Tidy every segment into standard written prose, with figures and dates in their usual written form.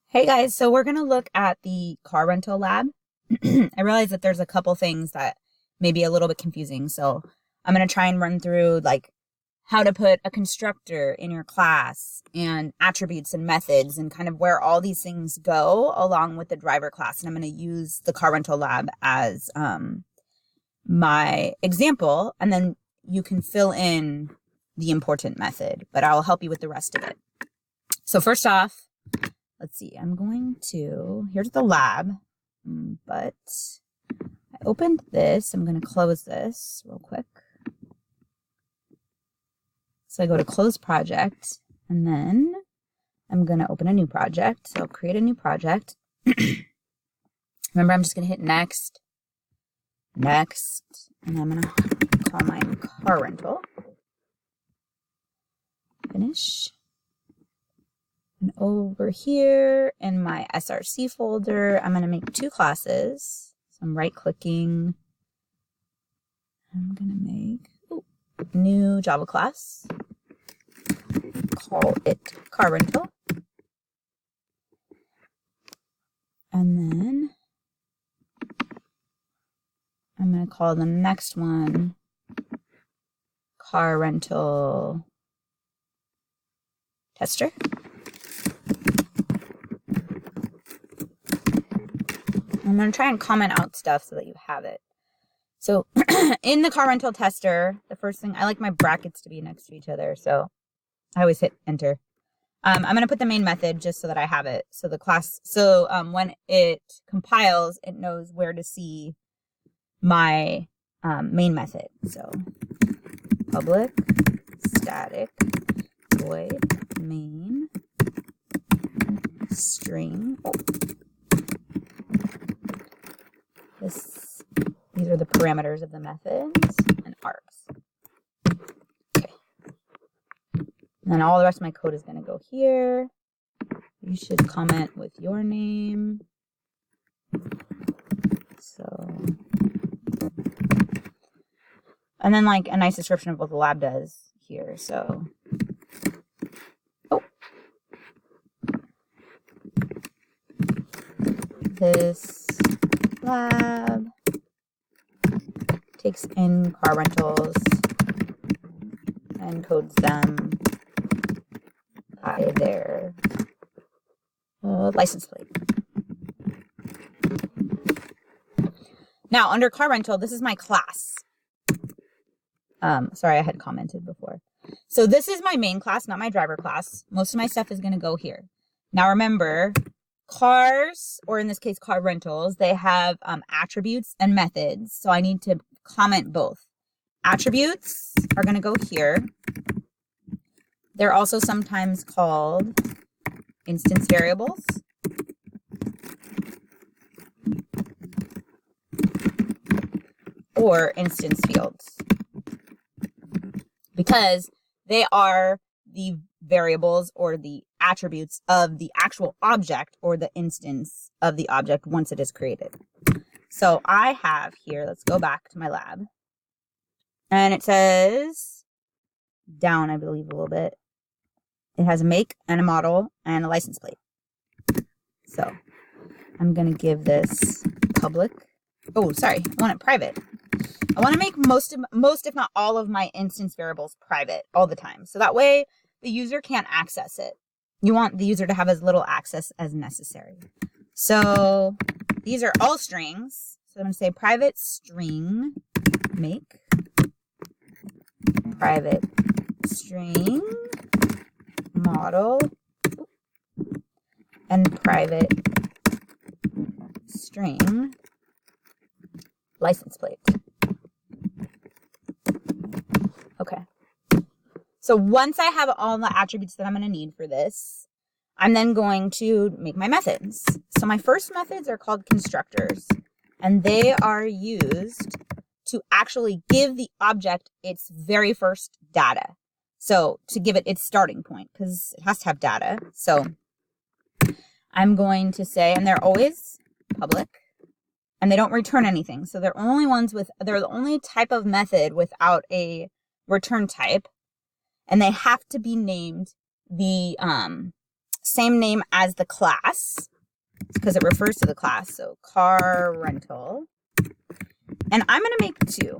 Hey guys, so we're going to look at the car rental lab. I realize that there's a couple things that may be a little bit confusing. So I'm going to try and run through like how to put a constructor in your class and attributes and methods and kind of where all these things go along with the driver class. And I'm going to use the car rental lab as my example, and then you can fill in the important method, but I'll help you with the rest of it. So first off, let's see, here's the lab, but I opened this. I'm going to close this real quick. So I go to close project, and then I'm going to open a new project. So I'll create a new project. Remember, I'm just going to hit next, and I'm going to call mine car rental. Finish. And over here in my SRC folder, I'm going to make two classes. So I'm right-clicking. I'm going to make new Java class. Call it car rental. And then I'm going to call the next one car rental tester. I'm going to try and comment out stuff so that you have it. So in the car rental tester, the first thing, I like my brackets to be next to each other, so I always hit enter. I'm going to put the main method just so that I have it. So the class, when it compiles, it knows where to see my main method. So public static void main string. These are the parameters of the methods and args. Okay. And then all the rest of my code is going to go here. You should comment with your name. So, and then like a nice description of what the lab does here. So, this lab takes in car rentals and codes them by their license plate. Now, under car rental, this is my class. Sorry, I had commented before. So this is my main class, not my driver class. Most of my stuff is going to go here. Now, remember, cars, or in this case, car rentals, they have attributes and methods. So I need to comment both. Attributes are going to go here. They're also sometimes called instance variables. Or instance fields. Because they are the variables or the attributes of the actual object or the instance of the object once it is created. So I have here, let's go back to my lab. And it says, down I believe a little bit, it has a make and a model and a license plate. So I'm going to give this public. Oh, sorry, I want it private. I want to make most if not all of my instance variables private all the time. So that way the user can't access it. You want the user to have as little access as necessary. So these are all strings. So I'm going to say private string make, private string model, and private string license plate. Okay. So once I have all the attributes that I'm going to need for this, I'm then going to make my methods. So my first methods are called constructors, and they are used to actually give the object its very first data. So to give it its starting point, because it has to have data. So I'm going to say, and they're always public, and they don't return anything. So they're the only type of method without a return type, and they have to be named the same name as the class because it refers to the class. So car rental. And I'm going to make two.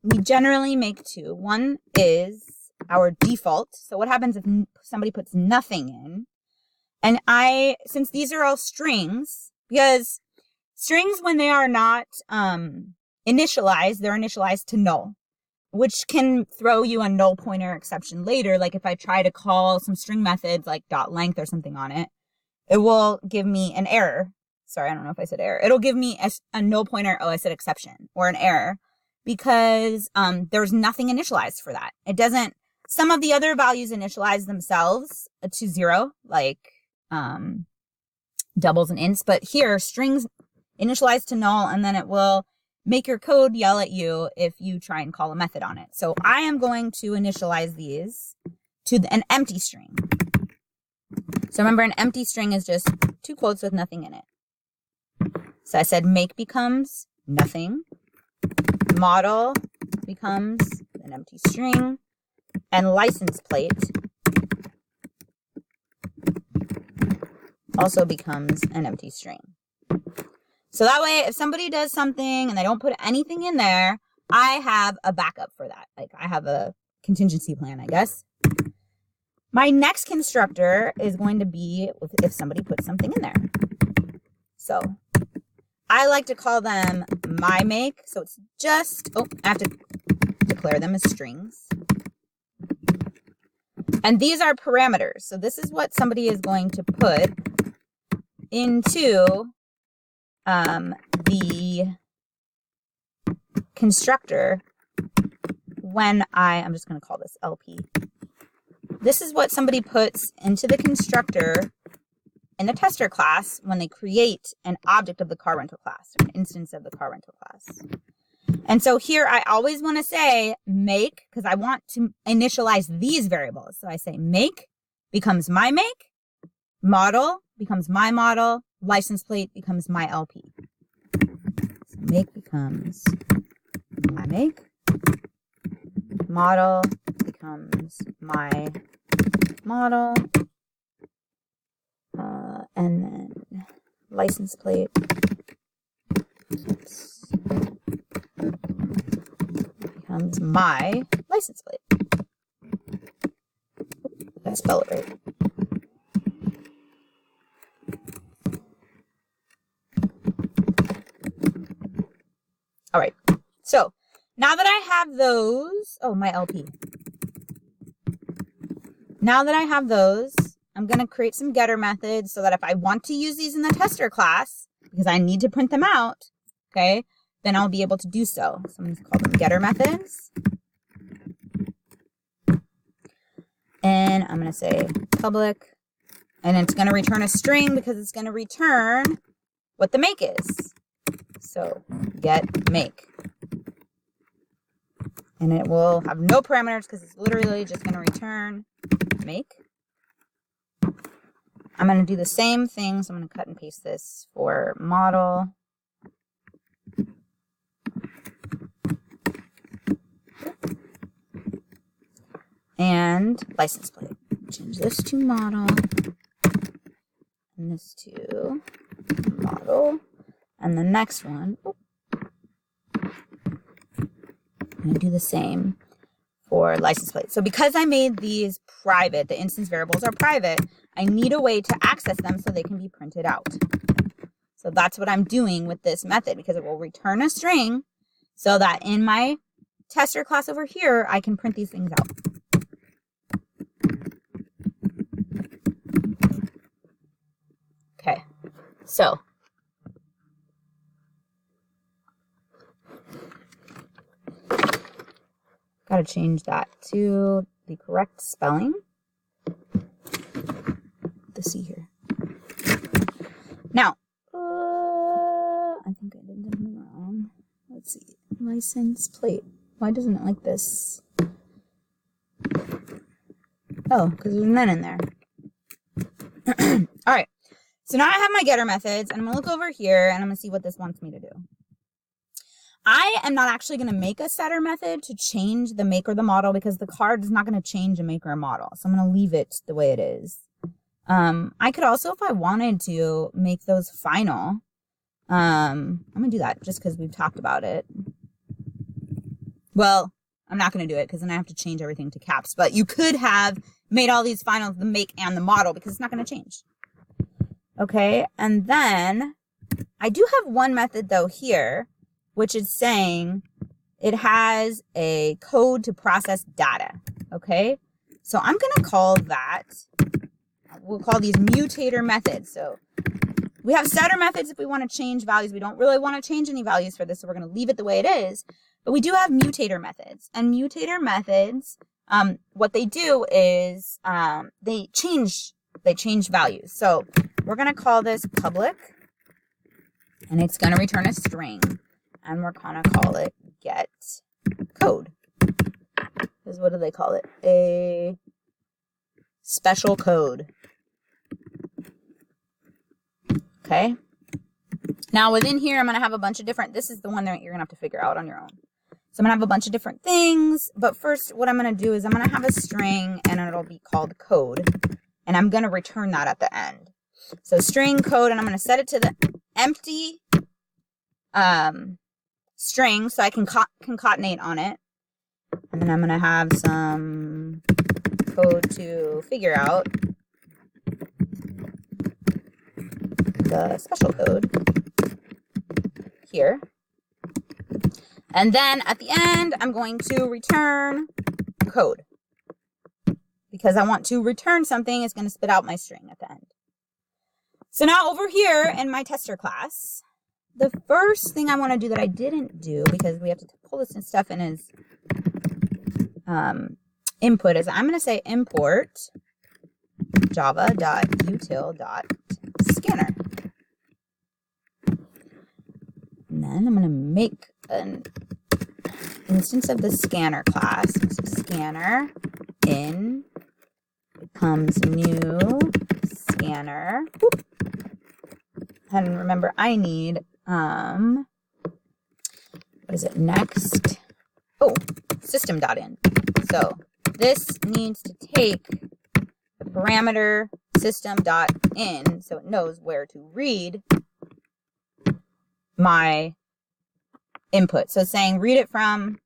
We generally make two. One is our default. So what happens if somebody puts nothing in? And since these are all strings, because strings, when they are not initialized, they're initialized to null, which can throw you a null pointer exception later. Like if I try to call some string methods like .length or something on it, it will give me an error. Sorry, I don't know if I said error. It'll give me a null pointer. Oh, I said exception or an error because there's nothing initialized for that. It doesn't. Some of the other values initialize themselves to 0, like doubles and ints. But here, strings initialize to null, and then it will make your code yell at you if you try and call a method on it. So I am going to initialize these to an empty string. So remember, an empty string is just two quotes with nothing in it. So I said make becomes nothing. Model becomes an empty string. And license plate also becomes an empty string. So that way, if somebody does something and they don't put anything in there, I have a backup for that. Like I have a contingency plan, I guess. My next constructor is going to be if somebody puts something in there. So I like to call them my make. So it's just, I have to declare them as strings. And these are parameters. So this is what somebody is going to put into the constructor when I'm just going to call this LP. This is what somebody puts into the constructor in the tester class when they create an object of the car rental class, or an instance of the car rental class. And so here I always want to say make, because I want to initialize these variables. So I say make becomes my make, model becomes my model, license plate becomes my LP. So make becomes my make, model becomes my model, and then license plate becomes my license plate. Did I spell it right? All right. So now that I have those, my LP. Now that I have those, I'm going to create some getter methods so that if I want to use these in the tester class, because I need to print them out, okay, then I'll be able to do so. So I'm going to call them getter methods. And I'm going to say public, and it's going to return a string because it's going to return what the make is. So get make. And it will have no parameters because it's literally just going to return make. I'm going to do the same thing. So I'm going to cut and paste this for model. And license plate. Change this to model. And this to model. And the next one, I'm going to do the same for license plate. So because I made these private, the instance variables are private, I need a way to access them so they can be printed out. So that's what I'm doing with this method, because it will return a string so that in my tester class over here, I can print these things out. Okay, so gotta change that to the correct spelling. Let's see here. Now, I think I did something wrong. Let's see. License plate. Why doesn't it like this? Oh, because there's none in there. All right. So now I have my getter methods, and I'm going to look over here, and I'm going to see what this wants me to do. I am not actually going to make a setter method to change the make or the model because the card is not going to change a make or a model. So I'm going to leave it the way it is. I could also, if I wanted to, make those final. I'm going to do that just because we've talked about it. Well, I'm not going to do it because then I have to change everything to caps. But you could have made all these finals, the make and the model, because it's not going to change. Okay, and then I do have one method, though, here, which is saying it has a code to process data. Okay, so I'm going to call that, we'll call these mutator methods. So we have setter methods if we want to change values. We don't really want to change any values for this, so we're going to leave it the way it is. But we do have mutator methods. And mutator methods, what they do is they change values. So we're going to call this public, and it's going to return a string. And we're going to call it get code. Because what do they call it? A special code. Okay. Now within here, I'm going to have a bunch of different, this is the one that you're going to have to figure out on your own. So I'm going to have a bunch of different things, but first what I'm going to do is I'm going to have a string and it'll be called code, and I'm going to return that at the end. So string code, and I'm going to set it to the empty string so I can concatenate on it. And then I'm going to have some code to figure out the special code here. And then at the end, I'm going to return code. Because I want to return something, it's going to spit out my string at the end. So now over here in my tester class, the first thing I want to do that I didn't do, because we have to pull this stuff in as input, is I'm going to say import java.util.scanner. And then I'm going to make an instance of the scanner class. So scanner in becomes new scanner. Whoop. And remember, I need what is it? Next. Oh, system.in. So this needs to take the parameter system.in so it knows where to read my input. So it's saying read it from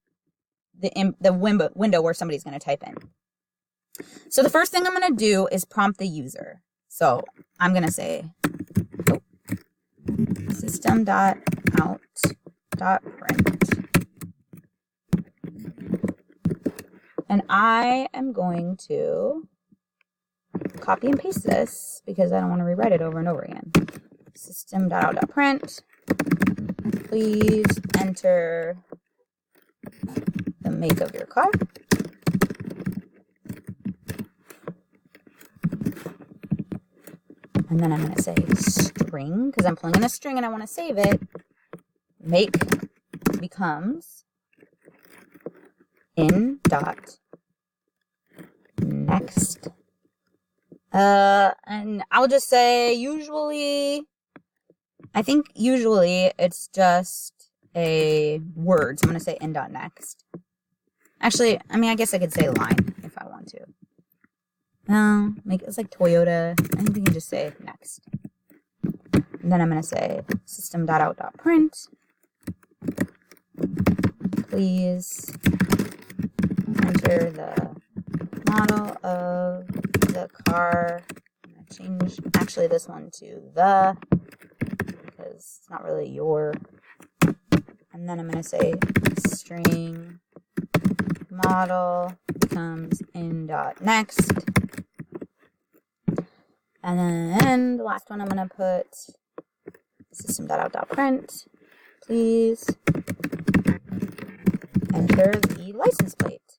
the window where somebody's going to type in. So the first thing I'm going to do is prompt the user. So I'm going to say system.out.print. And I am going to copy and paste this because I don't want to rewrite it over and over again. System.out.print. Please enter the make of your car. And then I'm going to say string, because I'm pulling in a string and I want to save it. Make becomes in dot next. And I'll just say usually it's just a word. So I'm going to say in dot next. Actually, I mean, I guess I could say line if I want to. No, make it's like Toyota. I think you can just say next. And then I'm going to say system.out.print. Please enter the model of the car. I'm going to change actually this one to the, because it's not really your. And then I'm going to say string model becomes in dot next. And then the last one I'm going to put system.out.print. Please enter the license plate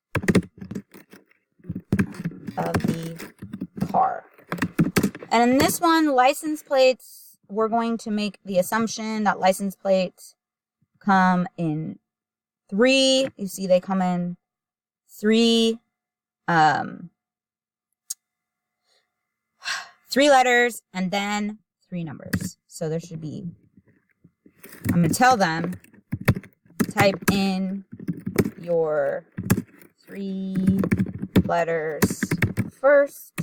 of the car. And in this one, license plates, we're going to make the assumption that license plates come in 3. You see they come in 3 3 letters and then 3 numbers. So there should be, I'm going to tell them, type in your 3 letters first,